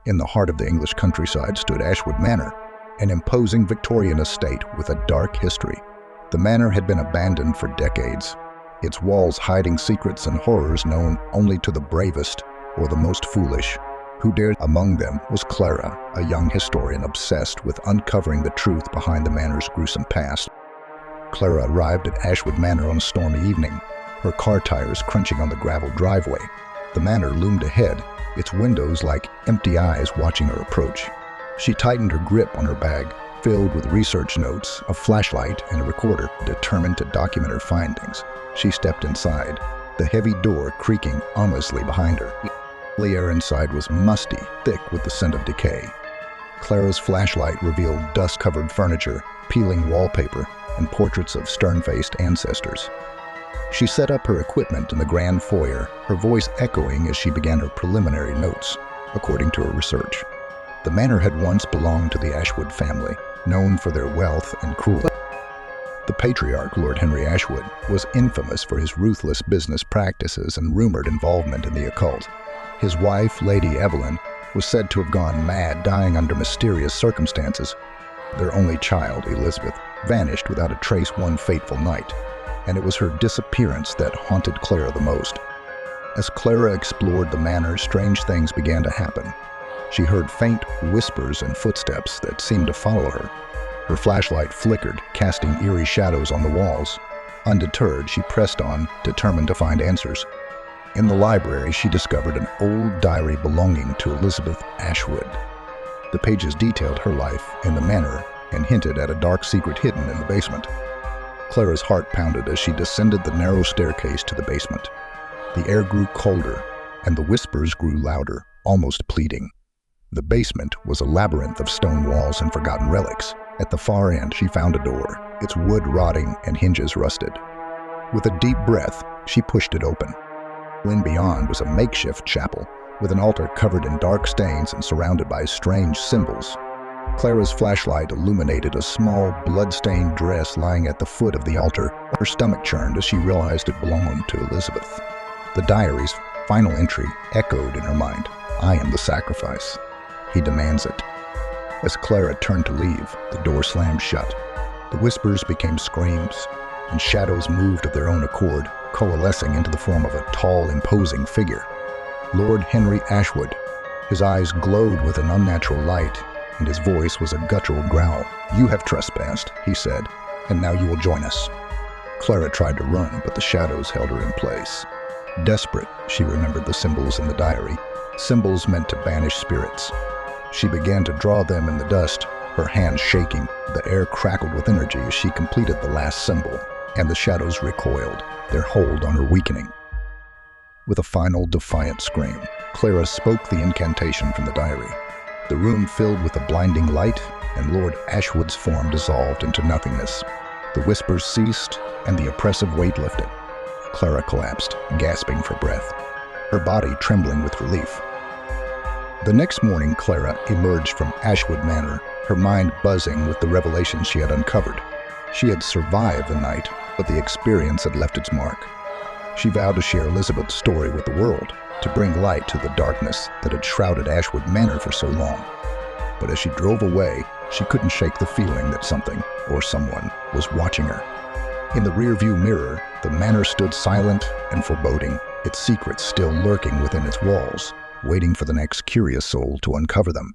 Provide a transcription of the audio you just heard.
In the heart of the English countryside stood Ashwood Manor, an imposing Victorian estate with a dark history. The manor had been abandoned for decades, its walls hiding secrets and horrors known only to the bravest or the most foolish. Who dared? Among them was Clara, a young historian obsessed with uncovering the truth behind the manor's gruesome past. Clara arrived at Ashwood Manor on a stormy evening, her car tires crunching on the gravel driveway. The manor loomed ahead, its windows like empty eyes watching her approach. She tightened her grip on her bag, filled with research notes, a flashlight, and a recorder, determined to document her findings. She stepped inside, the heavy door creaking ominously behind her. The air inside was musty, thick with the scent of decay. Clara's flashlight revealed dust-covered furniture, peeling wallpaper, and portraits of stern-faced ancestors. She set up her equipment in the grand foyer, her voice echoing as she began her preliminary notes, according to her research. The manor had once belonged to the Ashwood family, known for their wealth and cruelty. The patriarch, Lord Henry Ashwood, was infamous for his ruthless business practices and rumored involvement in the occult. His wife, Lady Evelyn, was said to have gone mad, dying under mysterious circumstances. Their only child, Elizabeth, vanished without a trace one fateful night, and it was her disappearance that haunted Clara the most. As Clara explored the manor, strange things began to happen. She heard faint whispers and footsteps that seemed to follow her. Her flashlight flickered, casting eerie shadows on the walls. Undeterred, she pressed on, determined to find answers. In the library, she discovered an old diary belonging to Elizabeth Ashwood. The pages detailed her life in the manor and hinted at a dark secret hidden in the basement. Clara's heart pounded as she descended the narrow staircase to the basement. The air grew colder, and the whispers grew louder, almost pleading. The basement was a labyrinth of stone walls and forgotten relics. At the far end, she found a door, its wood rotting and hinges rusted. With a deep breath, she pushed it open. In beyond was a makeshift chapel, with an altar covered in dark stains and surrounded by strange symbols. Clara's flashlight illuminated a small, blood-stained dress lying at the foot of the altar. Her stomach churned as she realized it belonged to Elizabeth. The diary's final entry echoed in her mind. "I am the sacrifice. He demands it." As Clara turned to leave, the door slammed shut. The whispers became screams, and shadows moved of their own accord, coalescing into the form of a tall, imposing figure. Lord Henry Ashwood. His eyes glowed with an unnatural light, and his voice was a guttural growl. "You have trespassed," he said, "and now you will join us." Clara tried to run, but the shadows held her in place. Desperate, she remembered the symbols in the diary, symbols meant to banish spirits. She began to draw them in the dust, her hands shaking. The air crackled with energy as she completed the last symbol, and the shadows recoiled, their hold on her weakening. With a final defiant scream, Clara spoke the incantation from the diary. The room filled with a blinding light, and Lord Ashwood's form dissolved into nothingness. The whispers ceased, and the oppressive weight lifted. Clara collapsed, gasping for breath, her body trembling with relief. The next morning, Clara emerged from Ashwood Manor, her mind buzzing with the revelations she had uncovered. She had survived the night, but the experience had left its mark. She vowed to share Elizabeth's story with the world, to bring light to the darkness that had shrouded Ashwood Manor for so long. But as she drove away, she couldn't shake the feeling that something, or someone, was watching her. In the rearview mirror, the manor stood silent and foreboding, its secrets still lurking within its walls, waiting for the next curious soul to uncover them.